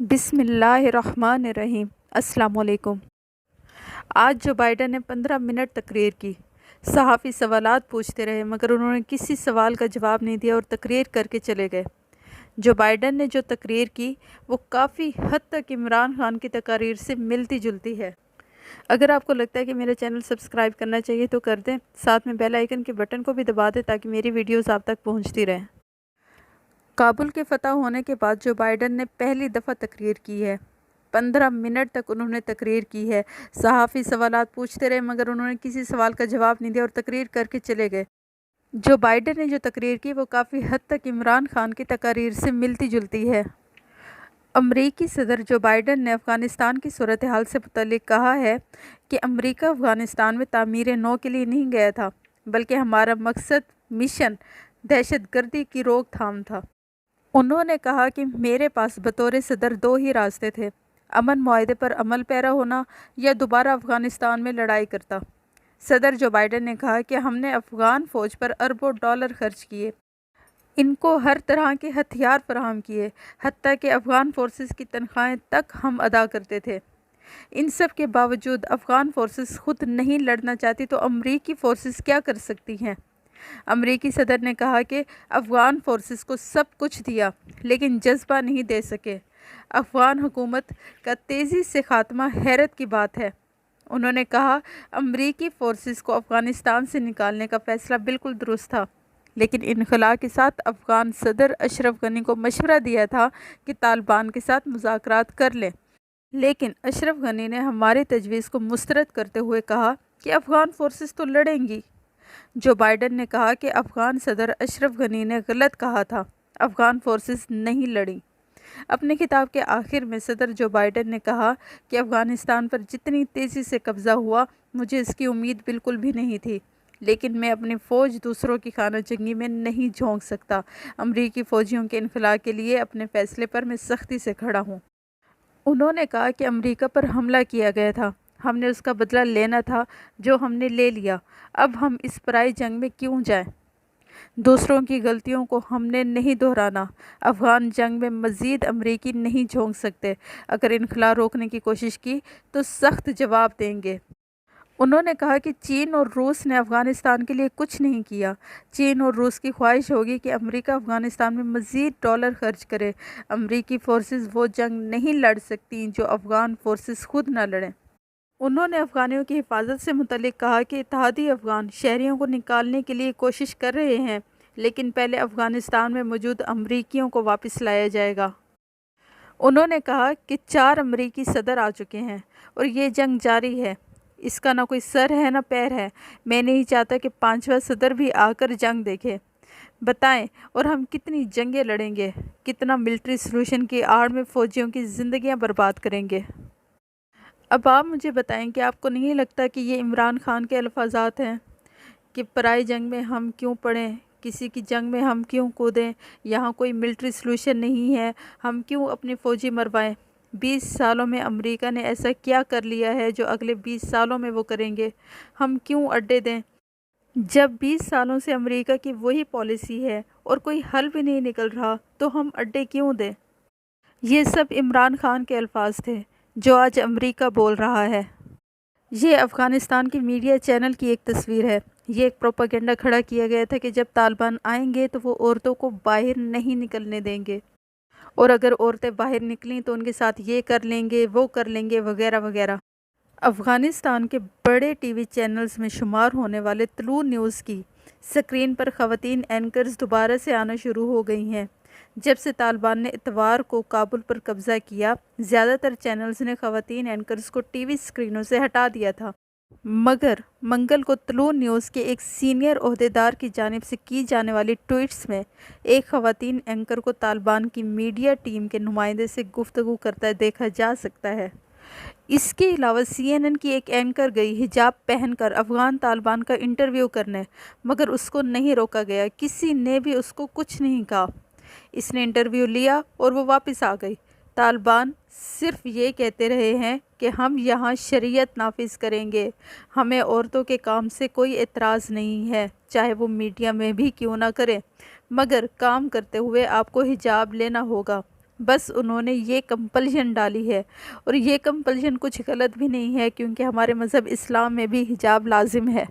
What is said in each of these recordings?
بسم اللہ الرحمن الرحیم۔ السلام علیکم۔ آج جو بائیڈن نے 15 منٹ تقریر کی، صحافی سوالات پوچھتے رہے مگر انہوں نے کسی سوال کا جواب نہیں دیا اور تقریر کر کے چلے گئے۔ جو بائیڈن نے جو تقریر کی وہ کافی حد تک عمران خان کی تقاریر سے ملتی جلتی ہے۔ اگر آپ کو لگتا ہے کہ میرا چینل سبسکرائب کرنا چاہیے تو کر دیں، ساتھ میں بیل آئیکن کے بٹن کو بھی دبا دیں تاکہ میری ویڈیوز آپ تک پہنچتی رہیں۔ کابل کے فتح ہونے کے بعد جو بائیڈن نے پہلی دفعہ تقریر کی ہے، 15 منٹ تک انہوں نے تقریر کی ہے۔ صحافی سوالات پوچھتے رہے مگر انہوں نے کسی سوال کا جواب نہیں دیا اور تقریر کر کے چلے گئے۔ جو بائیڈن نے جو تقریر کی وہ کافی حد تک عمران خان کی تقاریر سے ملتی جلتی ہے۔ امریکی صدر جو بائیڈن نے افغانستان کی صورتحال سے متعلق کہا ہے کہ امریکہ افغانستان میں تعمیر نو کے لیے نہیں گیا تھا بلکہ ہمارا مقصد مشن دہشت گردی کی روک تھام تھا۔ انہوں نے کہا کہ میرے پاس بطور صدر دو ہی راستے تھے، امن معاہدے پر عمل پیرا ہونا یا دوبارہ افغانستان میں لڑائی کرتا۔ صدر جو بائیڈن نے کہا کہ ہم نے افغان فوج پر اربوں ڈالر خرچ کیے، ان کو ہر طرح کے ہتھیار فراہم کیے، حتیٰ کہ افغان فورسز کی تنخواہیں تک ہم ادا کرتے تھے۔ ان سب کے باوجود افغان فورسز خود نہیں لڑنا چاہتی تو امریکی فورسز کیا کر سکتی ہیں؟ امریکی صدر نے کہا کہ افغان فورسز کو سب کچھ دیا لیکن جذبہ نہیں دے سکے۔ افغان حکومت کا تیزی سے خاتمہ حیرت کی بات ہے۔ انہوں نے کہا امریکی فورسز کو افغانستان سے نکالنے کا فیصلہ بالکل درست تھا، لیکن انخلا کے ساتھ افغان صدر اشرف غنی کو مشورہ دیا تھا کہ طالبان کے ساتھ مذاکرات کر لیں، لیکن اشرف غنی نے ہماری تجویز کو مسترد کرتے ہوئے کہا کہ افغان فورسز تو لڑیں گی۔ جو بائیڈن نے کہا کہ افغان صدر اشرف غنی نے غلط کہا تھا، افغان فورسز نہیں لڑیں۔ اپنے خطاب کے آخر میں صدر جو بائیڈن نے کہا کہ افغانستان پر جتنی تیزی سے قبضہ ہوا مجھے اس کی امید بالکل بھی نہیں تھی، لیکن میں اپنی فوج دوسروں کی خانہ جنگی میں نہیں جھونک سکتا۔ امریکی فوجیوں کے انخلا کے لیے اپنے فیصلے پر میں سختی سے کھڑا ہوں۔ انہوں نے کہا کہ امریکہ پر حملہ کیا گیا تھا، ہم نے اس کا بدلہ لینا تھا جو ہم نے لے لیا، اب ہم اس پرائی جنگ میں کیوں جائیں؟ دوسروں کی غلطیوں کو ہم نے نہیں دہرانا۔ افغان جنگ میں مزید امریکی نہیں جھونک سکتے، اگر انخلا روکنے کی کوشش کی تو سخت جواب دیں گے۔ انہوں نے کہا کہ چین اور روس نے افغانستان کے لیے کچھ نہیں کیا۔ چین اور روس کی خواہش ہوگی کہ امریکہ افغانستان میں مزید ڈالر خرچ کرے۔ امریکی فورسز وہ جنگ نہیں لڑ سکتی جو افغان فورسز خود نہ لڑیں۔ انہوں نے افغانیوں کی حفاظت سے متعلق کہا کہ اتحادی افغان شہریوں کو نکالنے کے لیے کوشش کر رہے ہیں، لیکن پہلے افغانستان میں موجود امریکیوں کو واپس لایا جائے گا۔ انہوں نے کہا کہ 4 امریکی صدر آ چکے ہیں اور یہ جنگ جاری ہے، اس کا نہ کوئی سر ہے نہ پیر ہے۔ میں نہیں چاہتا کہ 5واں صدر بھی آ کر جنگ دیکھے۔ بتائیں اور ہم کتنی جنگیں لڑیں گے، کتنا ملٹری سلوشن کی آڑ میں فوجیوں کی زندگیاں برباد کریں گے۔ اب آپ مجھے بتائیں کہ آپ کو نہیں لگتا کہ یہ عمران خان کے الفاظات ہیں کہ پرائی جنگ میں ہم کیوں پڑیں، کسی کی جنگ میں ہم کیوں کودیں، یہاں کوئی ملٹری سلوشن نہیں ہے، ہم کیوں اپنی فوجی مروائیں؟ 20 سالوں میں امریکہ نے ایسا کیا کر لیا ہے جو اگلے 20 سالوں میں وہ کریں گے؟ ہم کیوں اڈے دیں؟ جب 20 سالوں سے امریکہ کی وہی پالیسی ہے اور کوئی حل بھی نہیں نکل رہا تو ہم اڈے کیوں دیں؟ یہ سب عمران خان کے الفاظ تھے جو آج امریکہ بول رہا ہے۔ یہ افغانستان کے میڈیا چینل کی ایک تصویر ہے۔ یہ ایک پروپیگنڈا کھڑا کیا گیا تھا کہ جب طالبان آئیں گے تو وہ عورتوں کو باہر نہیں نکلنے دیں گے، اور اگر عورتیں باہر نکلیں تو ان کے ساتھ یہ کر لیں گے، وہ کر لیں گے، وغیرہ وغیرہ۔ افغانستان کے بڑے ٹی وی چینلز میں شمار ہونے والے طلوع نیوز کی سکرین پر خواتین اینکرز دوبارہ سے آنا شروع ہو گئی ہیں۔ جب سے طالبان نے اتوار کو کابل پر قبضہ کیا، زیادہ تر چینلز نے خواتین اینکرز کو ٹی وی سکرینوں سے ہٹا دیا تھا، مگر منگل کو طلوع نیوز کے ایک سینئر عہدیدار کی جانب سے کی جانے والی ٹویٹس میں ایک خواتین اینکر کو طالبان کی میڈیا ٹیم کے نمائندے سے گفتگو کرتا دیکھا جا سکتا ہے۔ اس کے علاوہ CNN کی ایک اینکر گئی حجاب پہن کر افغان طالبان کا انٹرویو کرنے، مگر اس کو نہیں روکا گیا، کسی نے بھی اس کو کچھ نہیں کہا۔ اس نے انٹرویو لیا اور وہ واپس آ گئی۔ طالبان صرف یہ کہتے رہے ہیں کہ ہم یہاں شریعت نافذ کریں گے، ہمیں عورتوں کے کام سے کوئی اعتراض نہیں ہے، چاہے وہ میڈیا میں بھی کیوں نہ کریں، مگر کام کرتے ہوئے آپ کو حجاب لینا ہوگا۔ بس انہوں نے یہ کمپلشن ڈالی ہے، اور یہ کمپلشن کچھ غلط بھی نہیں ہے کیونکہ ہمارے مذہب اسلام میں بھی حجاب لازم ہے۔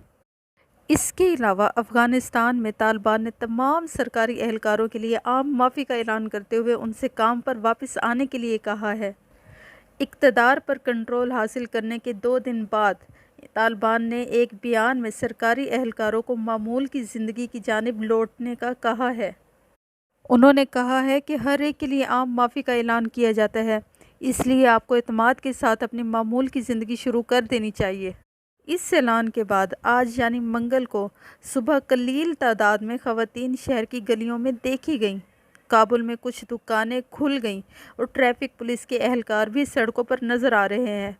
اس کے علاوہ افغانستان میں طالبان نے تمام سرکاری اہلکاروں کے لیے عام معافی کا اعلان کرتے ہوئے ان سے کام پر واپس آنے کے لیے کہا ہے۔ اقتدار پر کنٹرول حاصل کرنے کے 2 دن بعد طالبان نے ایک بیان میں سرکاری اہلکاروں کو معمول کی زندگی کی جانب لوٹنے کا کہا ہے۔ انہوں نے کہا ہے کہ ہر ایک کے لیے عام معافی کا اعلان کیا جاتا ہے، اس لیے آپ کو اعتماد کے ساتھ اپنی معمول کی زندگی شروع کر دینی چاہیے۔ اس اعلان کے بعد آج یعنی منگل کو صبح قلیل تعداد میں خواتین شہر کی گلیوں میں دیکھی گئیں۔ کابل میں کچھ دکانیں کھل گئیں اور ٹریفک پولیس کے اہلکار بھی سڑکوں پر نظر آ رہے ہیں۔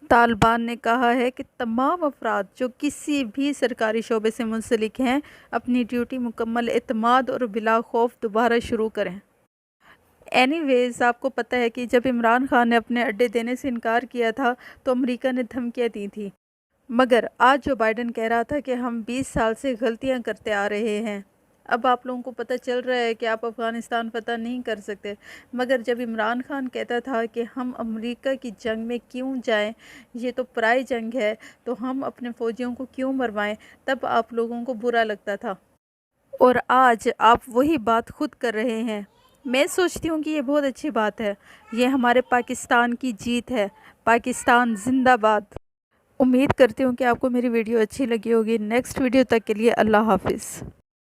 طالبان نے کہا ہے کہ تمام افراد جو کسی بھی سرکاری شعبے سے منسلک ہیں اپنی ڈیوٹی مکمل اعتماد اور بلا خوف دوبارہ شروع کریں۔ اینی ویز آپ کو پتہ ہے کہ جب عمران خان نے اپنے اڈے دینے سے انکار کیا تھا تو امریکہ نے دھمکیاں دی تھیں، مگر آج جو بائیڈن کہہ رہا تھا کہ ہم 20 سال سے غلطیاں کرتے آ رہے ہیں۔ اب آپ لوگوں کو پتہ چل رہا ہے کہ آپ افغانستان فتح نہیں کر سکتے، مگر جب عمران خان کہتا تھا کہ ہم امریکہ کی جنگ میں کیوں جائیں، یہ تو پرائی جنگ ہے، تو ہم اپنے فوجیوں کو کیوں مروائیں، تب آپ لوگوں کو برا لگتا تھا۔ اور آج آپ وہی بات خود کر رہے ہیں۔ میں سوچتی ہوں کہ یہ بہت اچھی بات ہے، یہ ہمارے پاکستان کی جیت ہے۔ پاکستان زندہ باد۔ امید کرتی ہوں کہ آپ کو میری ویڈیو اچھی لگی ہوگی۔ نیکسٹ ویڈیو تک کے لیے اللہ حافظ۔